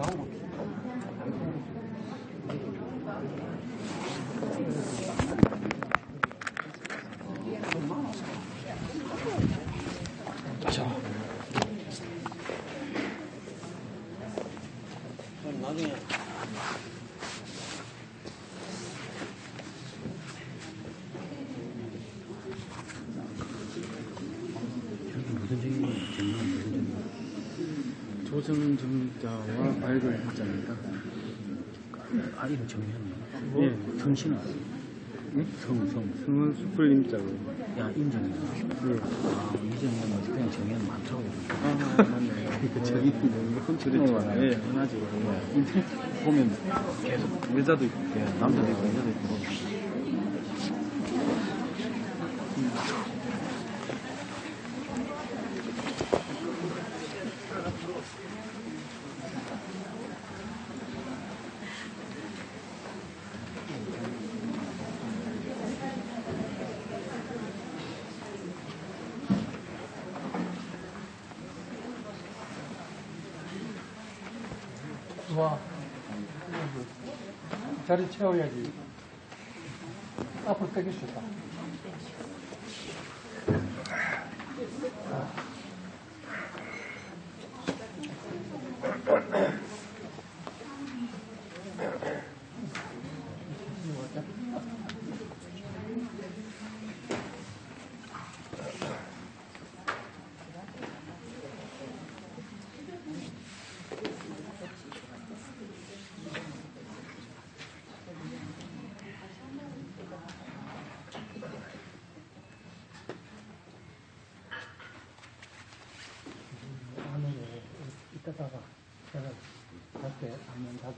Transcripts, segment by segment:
자. 나중에. 조정정자와 발굴 행자입니다. 아, 이름 정했나? 예. 성씨는? 응? 성은 숯불임자고. 야, 인정이야. 예. 아, 이정은 그냥 정현 많다고. 아, 맞네. 그 정이 너무 혼쭐했죠. 예, 흔하지. 인터넷 보면 계속 여자도 있고. 예, 남자도 있고 여자도 있고. 와, 자리 채워야지. 앞으로 빼길 수 있다. 이따다가 제가 갈때 한번 닫아.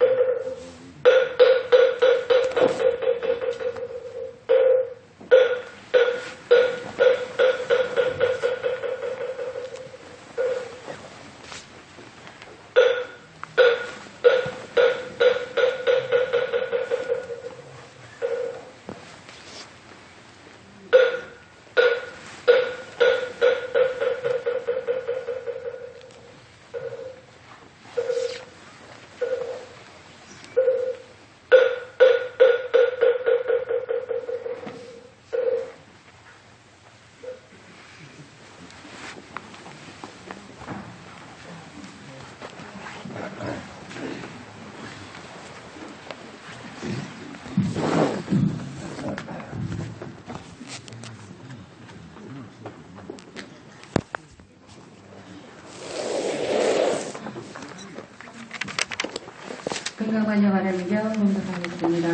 건강관여 바라미경 공덕하겠습니다.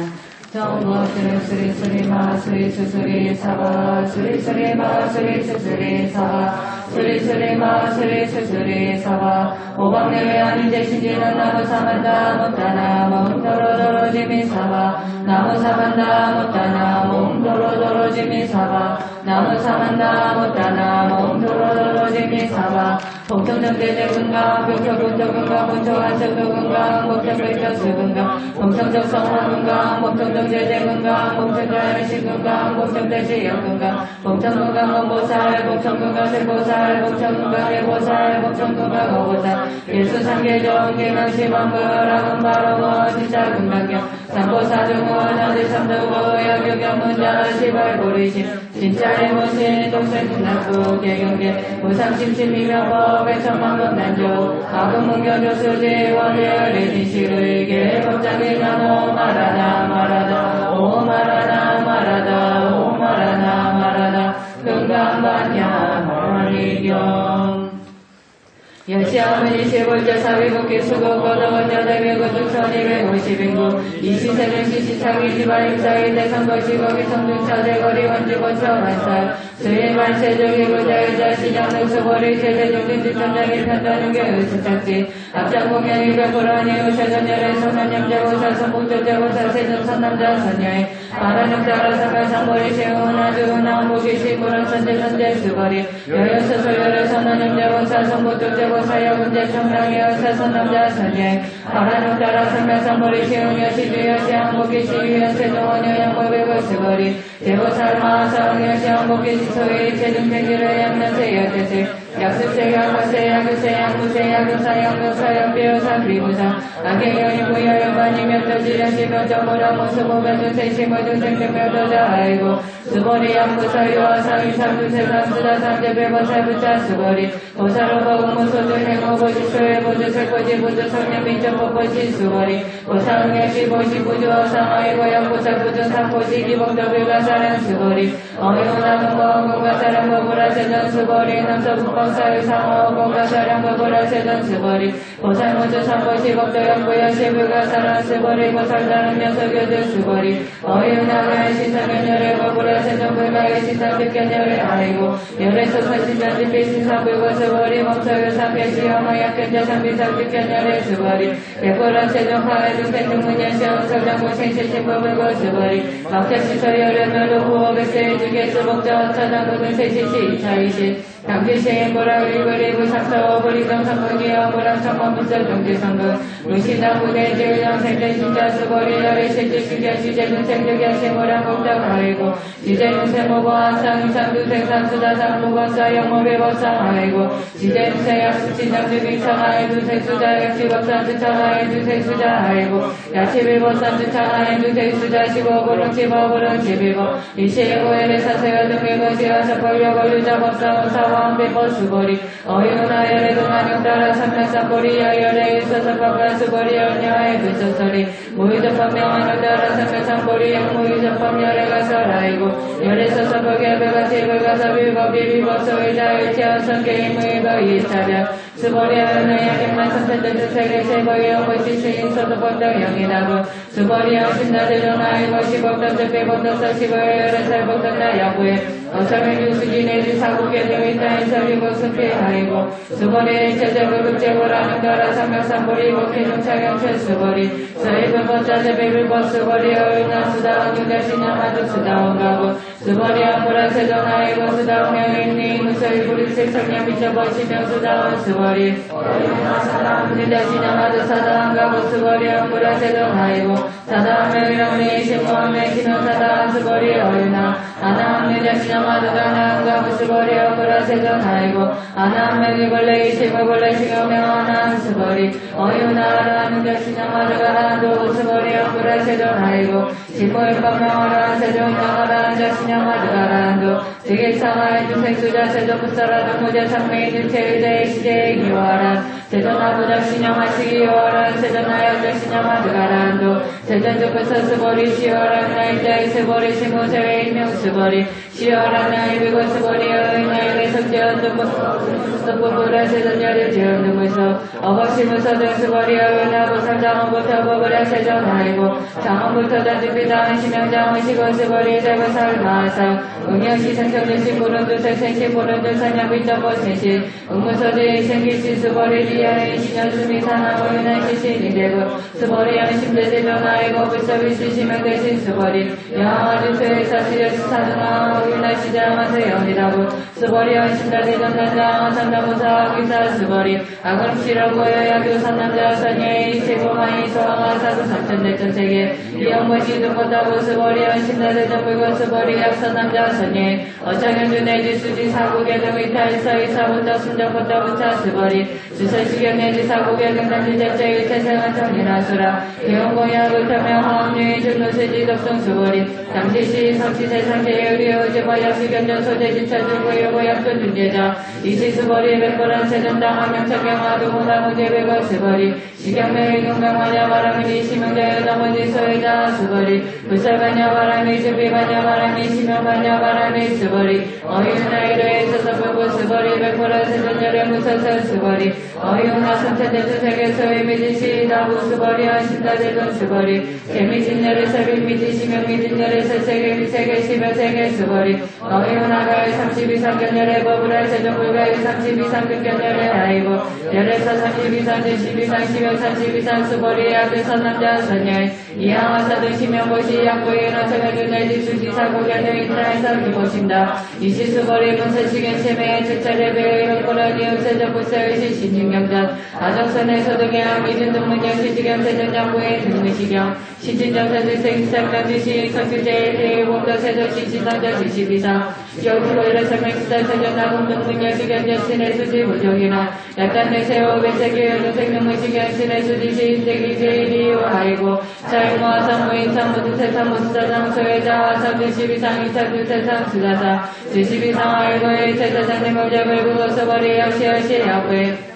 정모 수리 수리마 수리 수수리 사바 수리 수리마 수리 수수리 사바 수리 수리마 수리 수수리 사바 오방내외 아닌데 신지는 나무 사만다 못다나 몸도로도로지미 사바 나무 사만다 못다나 몸도로도로지미 사바 나무 사만다 못다나 몸도로도로지미 사바 봉청정대대 건강 병청군조 건강 봉청한성도 건강 봉청백전수 건강 봉청적 성원 건강 봉청정대대 건강 봉청자연시 건강 봉청대시역 건강 봉청건강 원보살 봉청건강 세보살 봉청건강 대보살 봉청건강 어보살 일수상계정 개명시만불 아금바로원 진짜 건강경 삼보사중원 아지삼등고 여교경문자 시발고리심 진짜의 모신 동생군납부 개경계 무상심심이명법 백천만건난조 아금문견조수지 원대열의진실의계 법장이 나노 말하나 말하다 오 말하나 말하다 오 말하나 말하다 건강반야 머리경 여시아문이 시골자 사위국기 수고 거덕원자 대명구 중선 250인구 이시세는 시시차기 지발임사위 대상거시거기 성중차 대거리 원주고처 만살 수일만세족이 부자의자 시장능수거리 세대중진지천장이 편단중계 의수착지 앞장공양이 백불안이 우세전열의 소년염자 우사 성북조자 우사 세전선남자 선녀의 바라능자라 사발상거리 세운아주 은하무기 시구런 선제선제 수거리 여여서소열의 선언염자 우사 성북조자 사여 문제 청량의 의사선 남자 선예 바라는 따라 선명상거리 시운여 시주여 시항복기 시위연 세종원여 양법의 수거리 대보살마 사응여 시항복기 시소의 체중생기를 양면세 여태세 약수세 양무세 양유세 양무세 양유사 양무사 양배우사 비무사 안개연이 부여연만이 면도지련시 면적무라 모수보면두세 시모두생 등면도자 아이고 수보리 양무사 유아사 유삼두세 삼수다 삼재배보사 부자 수보리 보사로버 우무소주 행모보시 소외보주세 고지부주 성녀민정보보시 수보리 보사응야시 보시 부주어상 아이고 양보사 부주 삼보시 기복더불가사랑 수보리 어이오나문거원공가사랑 보부라세전 수보리 남서북방사유상어공가사랑 보부라세전 수보리 보살모주 삼보시 법도영부여시불가사랑 수보리 보살다른 녀석여주 수보리 어이오나무야 시사면열의 보부라세전 불가의 시사득견열의 아이고 열에서 사신자집비 신사불고 수보리 멈서유상계시어마 약견자상비상득견열의 수보리 백보라세전 하에두세등문연시험 서장고생시신법불고 수보리 막자시설열연멸로 부업에세주계수 목적 차장부근 세시시 이차이시 당시시행 보라위거리부 삼서어버리정 삼분기어 보람천범부서 정지성금 루시나부대 제일령 생전신자 수보리 열의 실질시견 시제군생득연시 모란곡적 아이고 지제눈세모보한상 이상두생삼수다상 무건사 영모배법상 아이고 지제눈세 약수친장주빙상 아이두생수자 약시법상 주창 아이두생수자 아이고 야치빌법상 주창 아이두생수자 시고보릉치법으릉 지빌법 이시고엘의 사세가 등일거시와서 벌려걸류자법상 사왕배법 수보리 어이오나열의 동안용따라 삼명삼보리 야열에 있어서 법관 수보리 열녀의 불소설이 무의접법명안을 따라 삼명삼보리 영무의접법열에 가서 라이고 열에 서서 법계배가 제불가서 빌법비비법소의자 일체어선 게임의법 이차별 수보리 열녀의 양임만 선택된 세계 세보의 영보시 수인서도 법당 영이나고 수보리 영신나들은 아이고 시법당 적배법당 서시보의 열에 살법당 나야구에 어설맹 수지 내지 사국의 등의 땅에 설리고 숲이 아이고 수보리 제재불 극제보라는 거라 삼명삼보리 목회종차경체 수보리 서해불법 자재배불법 수보리 어윤나 수다원 유대신양 마득 수다원 가고 수보리 안보라세전 아이고 수다원 명인니 무서일부리 색성량 미쳐버시명 수다원 수보리 어윤나 사다원 유대신양 마득 사다원 가고 수보리 안보라세전 아이고 사다원 명인니 신모한 명신원 사다원 수보리 어윤나 아나한 유대신양 마득아나한 수보리 어보라세전 아이고 아나한명이 벌레 이시고 벌레 시고명 아나한 수보리 어유나라는 자신양 마득아나도 수보리 어보라세전 아이고 신모일법명하라는 세종명하라는 자신양 마득아나도 지객상하의 주생수자 세종부사라는 무자 상매인 제일대의 시제의 기와란 세전아부자 신영하시기 요하란 세전아역자 신영마득아란도 세전주부서 수보리 시와란 나인자의 수보리 시무세의 임명수보리 시와란 나이비고 수보리 어인나의 성지연두부 수보부라 세전열의 지연두부서 어버시무서 등수보리 어인나부 삼장원부터 보부라 세전아이고 장원부터 단주비다는 심영장원 시고수보리 대부살마사 응영시 생성대시 보른두색 생시 보른두 산양비점보 생시 응무서지 생기시 수보리 리아의 신연수미 산하고 유난시신이 되고 수보리 양심대세전 아이고 불서비시 심영대신 수보리 영화주수의 사시여시 사등하 유난시장하세 영이라고 수보리 양심다대전 난장 삼남무사 기사 수보리 아그름시라고여 야교 삼남자 선예의 세고마이 소왕하 사수 삼천대천세계 이영모시 등보다고 수보리 양심다대전 불고 수보리 약선남자 선예 어창현주 내지 수지 사국의 등의탈서의 사부터 순정부터 부차 수보리 주설시경 내지 사국의 등단지 제체의 태생한 정리나수라 대원공약을 타며 화학류의 증노세지 덕성 수보리 당시시 성시세상제의 의료지마 약수견전 소재지 차주고요고 약전 준제자 이시수보리 백보란 세전당 화명천경화도 문화무제백어 수보리 시경매의 경강화냐 바람이 시명자여 나머지 소외자 수보리 불살반야 바람이 준비반야 바람이 시명반야 바람이 수보리 어윤나이로에 있어서 불고 수보리 백보란 세전열의 무서서 수보리 어윤나 선천대수 세계소의 미지시 나부 수보리 하신다대전 수보리 개미진열의 설비 미지시명 미진열에서 세계 미세계 시며 세계 수보리 어윤나가의 32상견열의 법을 세종불가의 32상견열의 아이고 열에서 32상 제12상 시명 32상 수보리 앞에서 남자 선열 이항화사등 시명보시 양보에는 정해준 내지 수지사고견의 인사에서 기보신다 이시수보리 문서시경 세매의 주차례배의 흑보라니 음세적 부세의 시신 신진경전 아정선의 소득양 이준동문영 시지경 세전장부의 등무시경 신진정사주생 시상장주시 석유제일 대공도 세조시 지상자 지시비상 여기로이를 설명시사 세전나공동문영 시경전 신의 수지 부정이나 약간의 세워 배세교육은 생명무시경 신의 수지시 인대기 제일이 아이고 자유모아상 무인상 무두세상 무수사상 소외자 삼주시비상 이상주세상 수자사 주시비상 알고의 제사장님 법잡을 그것서버리 여시여시 야부에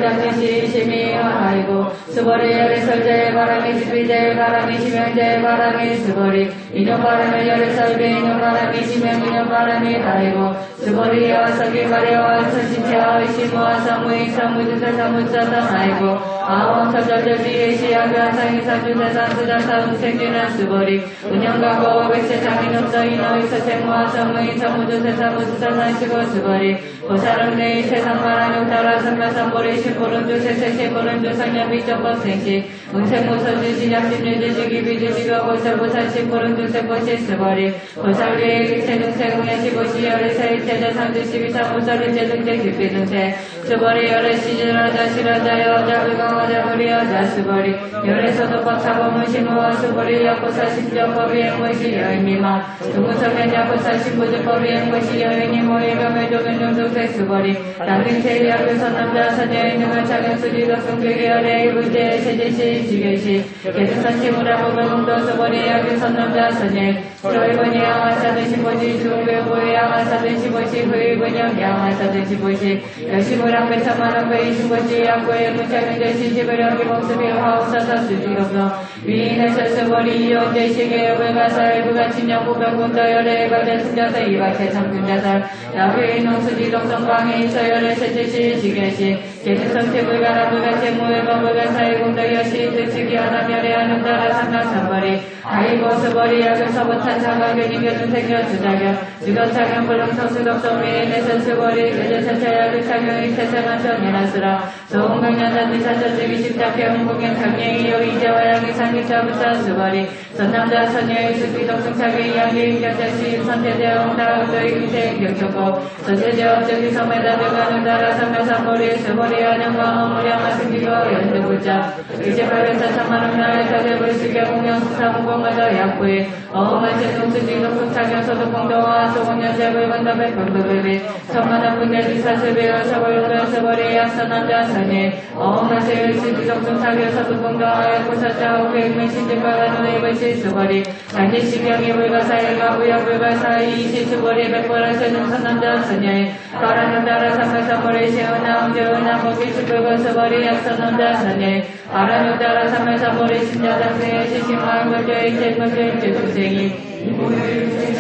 장지시 심이 아이고 수버리 열의 설자의 바람이 지비자의 바람이 심형자의 바람이 수버리 인형바람의 열의 설비 인형바람이 심형 인형바람이 아이고 수버리와 석이 가려와 서신체와 시모와 사무인 사무주사 사무자상 아이고 아원 서절절지의 시야변 상인사주세상 수자사 응생균한 수버리 운영가고 백세상인 업서인어의 서생모와 사무인 사무주세 사무주사상 시고 수버리 보살음내의 세상바람을 따라 삼마삼보리 신보른주 세세신보른주 상념비정법생시 응생무서주 신약심유주지 기비주지가 보살보살 신보른주 세보시 스버리 보살위의 기체등생의 시보시 열의세의 제자상주시비상 보살의 제등제 기비등세 스버리 열의 시즈라자 시라자 여자 불강하자 무리여자 스버리 열의 소독법 사범은 신무와 스버리 약보살 심정법이 행무시 여인미마 동문성면 약보살 신부주법이 행무시 여인이 모의감의 조견용동세 스버리 당등세 약교선 남자 선녀의 능한 작용수지 덕성교계 열의 문제 세제시 지교시 계승선치무라고 불공도 스버리 약교선 남자 선녀 저일본이 양화사든 신보지 중교부의 양화사든 시보시 후일본영 양화사든 시보시 여시무랑 배참만한 거의 신보시 약고의 문자근대 시집을여기 목수비 화우사사 수지없어 위인에서 스버리 이연제 시계역을 가사 일부가 친영부병군도 열의 가자 승자사 이박해 참군자살 야회의 농수지 동성광의 서열의 세제시 지교시 계승선체 불가라 불가체 무회가 불가사의 공도 여시 득식이 하나멸의 하는다라 상강삼버리 아이고 스버리 약을서부탄 상강견이견은 생겨주자견 주거차견 불능성수덕성 위인에서 스버리 제자차차 약을차견의 세상한 정연하스라 소홍강연자들 사천주기 십자패 홍공연 강령이 여의제와 양의 상기차부차 스버리 선남자 선녀의 수기덕성차기 양의 견자시 선제대형 다음도의 기생 경초고 전제제업적이 섬에다 들어가는 나라 삼면삼버리 스버리 안영과 어무량화 승기고 연두불자 이제발견사 천만원 나라의 사대불 수경 공영 수사무공마저 약부에 어음한제 동수지 독성차견 소득공동화 소공연세불 건담의 병도불비 천만원 분야지 사슬비어 서벌용변 스버리 약선남자 선예 어음한세 열수지 독성차견 소득공동화 약부사자 호객문 신진발간 의불시 수버리 단지시경이 불가사일과 무역불가사의 이시수버리 백벌한세는 선남자 선예 가라는 나라 삼면삼버리 시은왕 저은왕 거기수불고 스버리 약선남자 선예 가라는 나라 삼면삼버리 신자장생의 시신왕 물조의 제물조의 제동생이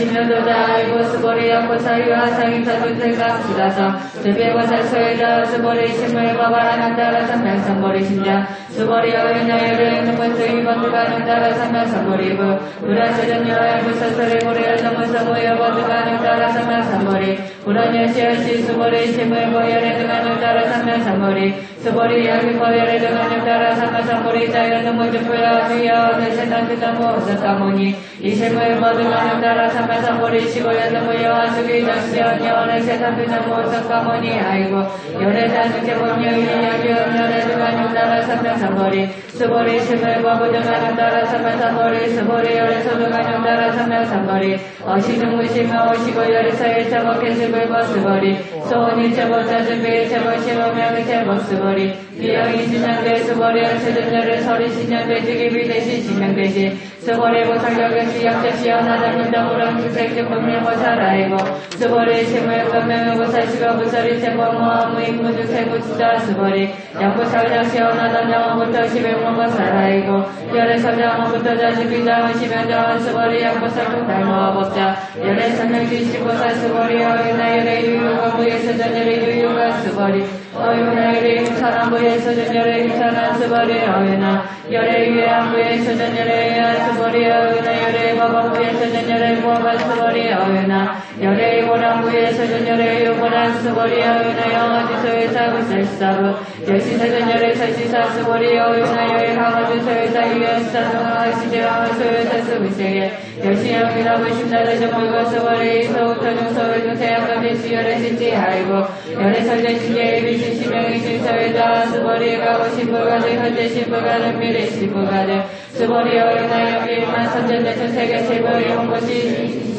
진여도자 알고 스보리 약고 사유와 상인사준생각 수다서 제배고살 소외자 스보리 신물과 바라는 따라 삼면삼보리 신자 스보리 어린아이를 있는 권총이 번들가는 따라 삼면삼보리부 불안세전여의 무사설의 고래를 넘어서 모여번들가는 따라 삼면삼보리 불안여시여시 스보리 신물고열에 등하는 따라 삼면삼보리 스보리 양육고열에 등하는 따라 삼면삼보리 자연은 무주부여 주여 대세난드나무 오사카모니 이 실물 모두가는 따라 삼면삼보리 시골연은 무여와 수기 정시연 여원의 세상드나무 오사카모니 아이고 열애자는 제본여의 양유연 열애 등하는 따라 삼면삼보리 스보리 실물과 부등하는 따라 삼면삼보리 스보리 열애 소등하는 따라 삼면삼보리 어시등무시며 오시고 열애사의 제목의 실물과 스보리 소원이 제보자 준비의 제보 실호명의 제보 스보리 비영이 진양대 스보리 열세전열의 서리 신양대 지기비 대신 신양대신 스보리 보살격의 약자시연 하장문장우랑 주색적 법률보살 아이고 스보리 실물 법명의 보살시가 보살이 제법모아 무익무주 세부주자 스보리 양보살장시연 하장장원부터 시백문보살 아이고 열의 설장원부터 자식비장은 시명장원 스보리 양보살국 달모아 법자 열의 설명지 시보살 스보리 어윤나 열의 유유건부의 세전열의 유유가 스보리 어윤나 열의 유산안부의 세전열의 유산안 스보리 어윤나 열의 유양부의 세전열의 유한 스보리 어윤나 열의 법원부의 세전열의 부업한 스보리 어윤나 열의 고랑부의 세전열의 유고란 스보리 어윤나 영어지소의 사구셀사부 열시세전열의 설시사 스보리 어윤나 열의 강어지소의 유연사동화 시제왕 소유사 스부세계 열시영이라고 심나를 정물고 스보리 소우터중 소유중 세양감의 시열의 신지 아이고 열의 설전 시계의 비신 신불가능 시명의 신사회자 스버리 가고 신불가능 현재 신불가능 미래 신불가능 스버리 어린아이 일만 선전대 전세계 제벌이 온 것이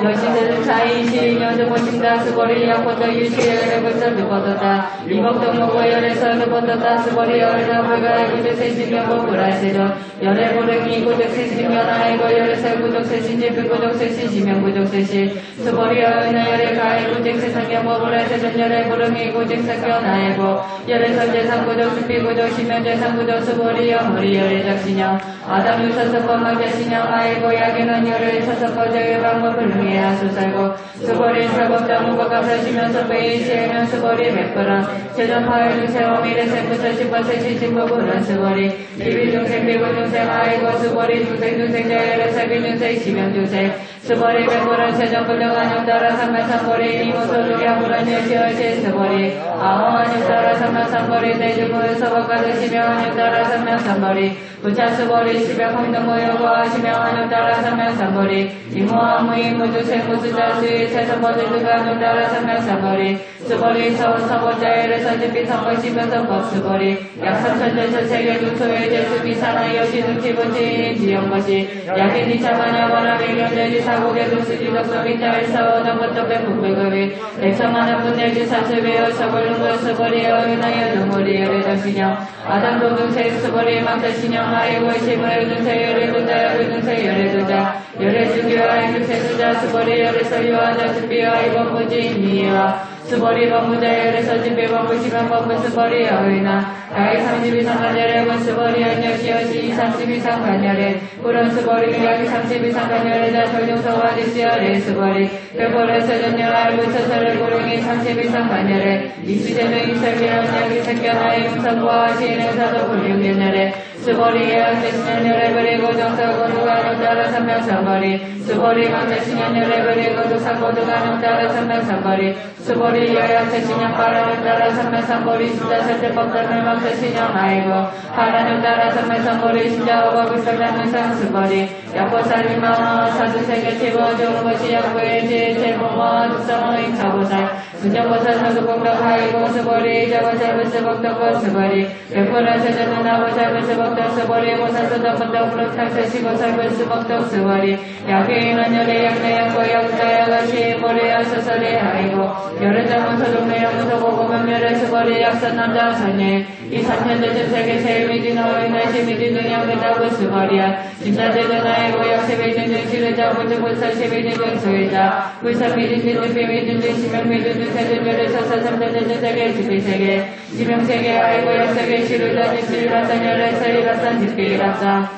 여신들 사이시 연두보신다 스버리 약보다 유시에 벌써 두번도다 이복동 모고열에서 두번도다 스버리 열나 불가의 구적 세신경고 불아세도 열의 보름이 구적 세신경 아이고 열의 구적 세신지 불구적 세신 시명 구적 세신 스버리 열나 열의 가의 구적 세상경고 불아세도 열의 보름이 구적 세경 아이고 열의 선재상 구적 수비 구적 시명 재상 구적 스버리 영물이 열의 적신형 아담 유서서법 망자신형 아이고 야기는 열의 서서법 제외방법을 흥해야 수살고 스버리 사법자 무거가 사시면서 베이시에는 스버리 백퍼라 제전파의 중세와 미래생 부처신번 세신신법은 스버리 비비중생 비구중생 아이고 스버리 중생 자열의 사비중생 시명중생 스버리 백퍼라 제전불정한용 따라 삼만삼버리 이모소중양불한 여시어시 스버리 아홍한용 따라 삼만삼버리 대중무의 서법가득 시명한용 따라 삼만삼버리 부차스버리 시명황동모여과 시명한용 따라 삼만삼버리 이모아무이 무주생 무수자수의 세선버들드가한용 따라 삼만삼버리 스버리 서원서원자열의 선진비 선거시면서 스버리 약삼천전천 세계중소의 제수비 사나이 여시는 기본지인 지영것이 약인이 차마냐거나 밀견제지 사고계 두수지덕성이 자일사원 전번떡배 북배급이 백성만한 분내지 사슬배여 서벌능거 스버리 어윤하여 눈물이 열애정신형 아담도중생 스버리 망자신형 아이고 시무의 중생 열애두자 열애중생 열애두자 열애주기와 행중생수자 스버리 열애설유하자 스비와 이번 부지인이와 스버리 법무자 열애서 집배 법무시면 법무 스버리 어휘나 가히 32상 간열에 군 스버리 안여시여시 32상 간열에 불은 스버리 야기 32상 간열에자 설정서와 지시열에 스버리 별벌에서 전열 알고 서설의 고령이 32상 간열에 이시대명이 설계한 야기 생겨나의 용성과 시인행사도 불륜견열에 스버리 예약대신연열에 그리고 정서고두가는 따라 삼명삼거리 스버리 망대신연열에 그리고 두상고두가는 따라 삼명삼거리 스버리 여약대신연 파라는 따라 삼명삼거리 신자 설대법단을 망대신연 아이고 파라는 따라 삼명삼거리 신자 오바불설단문상 스버리 약보살리마 사두세계 제보 좋은 것이 약보의 제보마 두성의 사보살 순정보살 사두공덕 아이고 스버리 자보살 스벅덕고 스버리 백보라 세전은 아보살 스벅덕 스버리 보살소덕 번덕으로 탈세시고 살고 스벅덕 스버리 야기인은 열의 약내 약고 약자야가시 보리야 서설이 아이고 열의자문서 동네야문서 보고면 열의 스버리 약선 남자 선예 이 삼천대전 세계 제일 미진 어린아시 미진 능력이다고 스버리야 진짜제전 아이고 약세미진 실의자 문주본사 시미진 소유자 불사 미진 준비 시명 미진 세전열의 서서 삼천대전 세계 지비세계 지명세계 아이고 약세계 실의자 지실라산 열의 서일라산 지필라산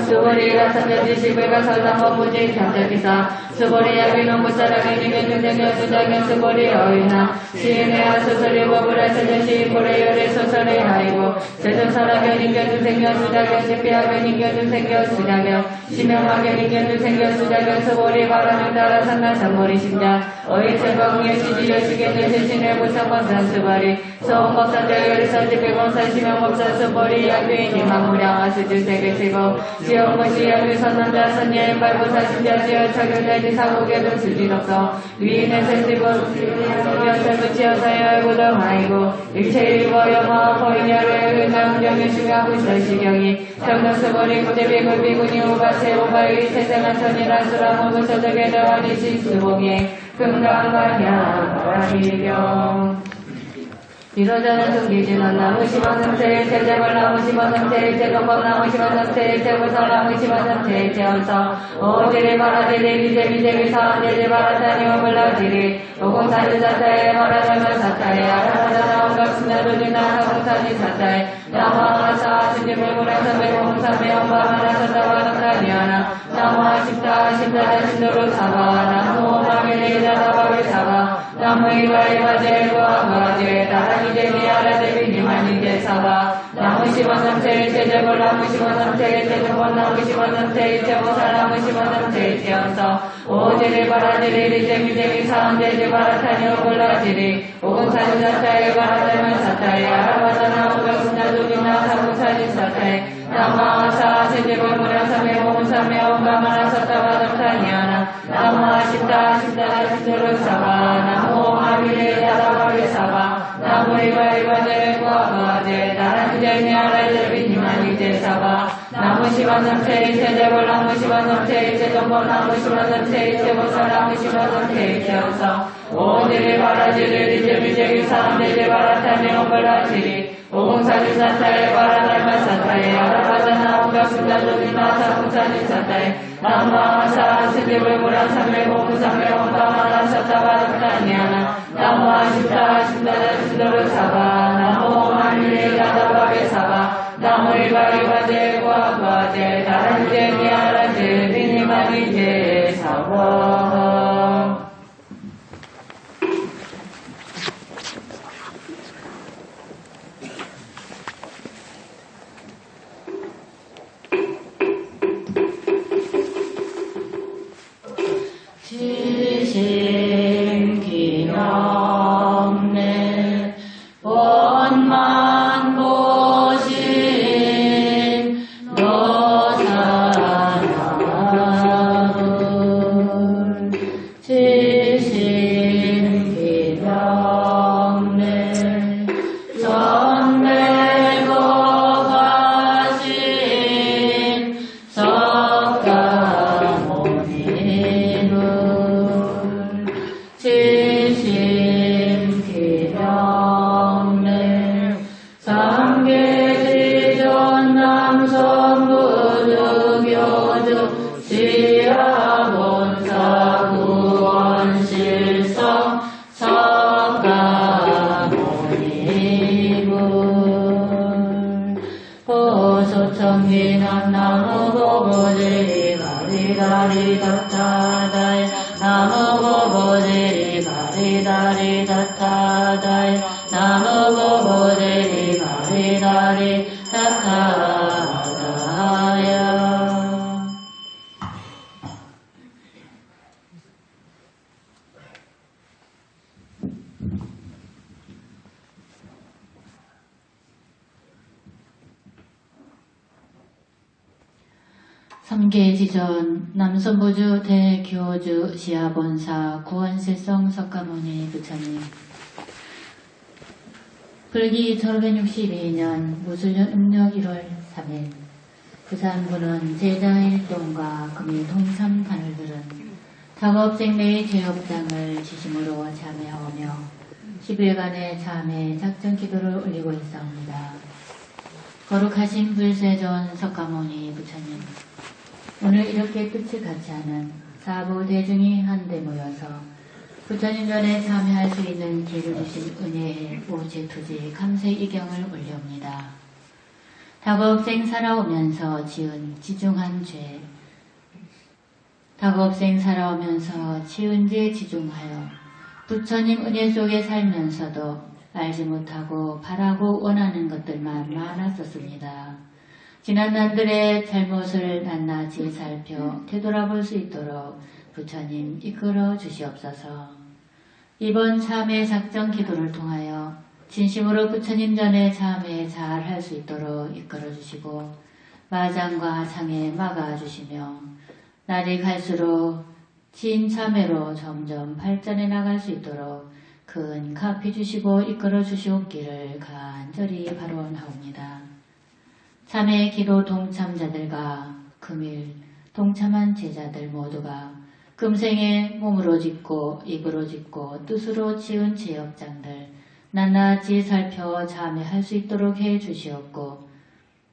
스버리라산 전지시불가 서상법부지 견적이사 스버리 야기는 무사라기 니겐중쟁여 주장현 스버리 어이나 시인의 아서설이 법을 세전시 고래열의 소설의 아이고 세전사라견 인견중생여 수자견 지피하견 인견중생여 수자견 시명하견 인견중생여 수자견 스버리 바람을 따라 상간삼머리 심장 어이체법의 시지여시견 세신의 무상법산 스버리 서원법산자 열의사 지필공사 시명법산 스버리 야귀인 이망무량 아수주세계 지고 지역무시 야귀 선남자 선예인 발보사 신자지어 차견자지 사고계도 수지덕성 위인의 센티볼 연설부치여사여 고정 아이고 일체 일거 영화 거인열의 은장정의 중요하고 절시경이 정덕스버리 구대비 굴비군이 오바세 오바이 세상한 천이라 수라모고 서적에 대화니 신수봉이 금강관야 바라기경 이러자는 등기진은 나무 심한 상태의 제재벌 나무 심한 상태의 제동법 나무 심한 상태의 제부서 나무 심한 상태의 제원서 오지리 바라지리 미제미제미 사안제지 바라자니 오블라지리 오공사지 사타에 바라자면 사타에 아라하자나 온각스나루지나 사공사지 사타에 나무아사 신지물구라서 매공사매 엄바하나선다와 남다니아나 나무아십다 십다자 신도로 사바 나무오마게레이다다 바위 사바 나무이바이바제고 아바제 다라니제니 아라제비니마니제 사바 나무시원삼체의 제제벌 나무시원삼체의 제제벌 나무시원삼체의 제보사 나무시원삼체의 제원서 오지리 바라지리 리제미제미 사안제지 바라타니 오골라지리 오공사지사타에 바라자면 사타에 아라바자나 오백순자조기나 사공사지 사타에 나무아사 제제벌 무량삼에 오문삼에 온가마나 사타바 남타니아나 나무아십다 십다자 신도로 사바 나무오마비레 다다바위 사바 나무리 바이바데 과바데 나란데 니아라데 비니마니데 사바 나무 시바삼체 세대볼 나무 시바삼체 세동볼 나무 시바삼체 세보사 나무 시바삼체 세우사 오디리 바라지리 리제비제기 사람들이 바라타니 오발라지리 오공사지사타에 바라달마사타에 아라바자나 오가수다조비나사 공사지사타에 나무아마사 스리불무라삼메 고무삼메 온다마라사타바닥다니아나 나무아시타 신다다신도르사바 나무오마니레가다바베사바 나무이바이바데 과바데 다란데 니아라데 비니마니데 사바 지심기념내 원만보신 노사나물 지심기념내 전매고 가신 석가모니는 지심기념내 삼계지존 남성부득교주 지하본사 구원실성 석가모니분 보소청기남 나무보고제리 가리다리 다타다이 나무보고제리 가리다리 다타다이 나무보고제리 가리다리 다타다야 삼계지전 남선부주 대교주 시아본사 구원실성 석가모니 부처님 불기 1562년 무술년 음력 1월 3일 부산부는 제자일동과 금일 동참단을 들은 작업생매의 제업장을 지심으로 참여하며 10일간의 참회 작전 기도를 올리고 있사옵니다. 거룩하신 불세존 석가모니 부처님 오늘 이렇게 뜻을 같이 하는 사부 대중이 한데 모여서 부처님 전에 참여할 수 있는 기회를 주신 은혜의 오지투지 감사 이경을 올려옵니다. 다급생 살아오면서 지은 지중한 죄 다급생 살아오면서 지은 죄 지중하여 부처님 은혜 속에 살면서도 알지 못하고 바라고 원하는 것들만 많았었습니다. 지난 날들의 잘못을 낱낱이 살펴 되돌아볼 수 있도록 부처님 이끌어 주시옵소서. 이번 참회 작정 기도를 통하여 진심으로 부처님 전에 참회 잘 할 수 있도록 이끌어 주시고 마장과 장애 막아 주시며 날이 갈수록 진 참회로 점점 발전해 나갈 수 있도록 큰 카피 주시고 이끌어 주시옵기를 간절히 바라옵니다. 참회 기도 동참자들과 금일 동참한 제자들 모두가 금생에 몸으로 짓고 입으로 짓고 뜻으로 지은 제업장들 낱낱이 살펴 참회할 수 있도록 해 주시옵고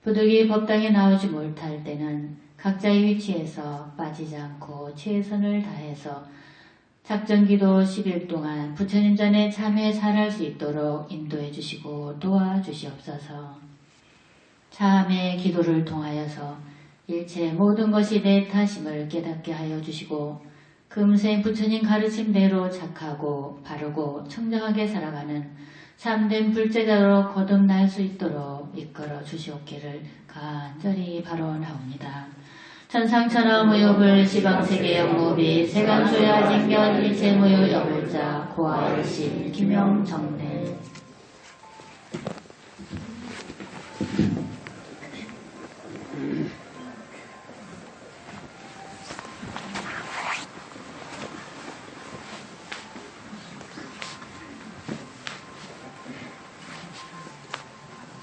부득이 법당에 나오지 못할 때는 각자의 위치에서 빠지지 않고 최선을 다해서 작정기도 10일 동안 부처님 전에 참회 잘할 수 있도록 인도해 주시고 도와주시옵소서. 참회 기도를 통하여서 일체 모든 것이 내 탓임을 깨닫게 하여 주시고 금생 부처님 가르침대로 착하고 바르고 청정하게 살아가는 참된 불제자로 거듭날 수 있도록 이끌어 주시옵기를 간절히 바라옵니다. 천상천하무욕을 시방세계 영무비 세간수야 징견 일체무효 여불자 고아열심 김영정대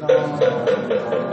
감사합니다.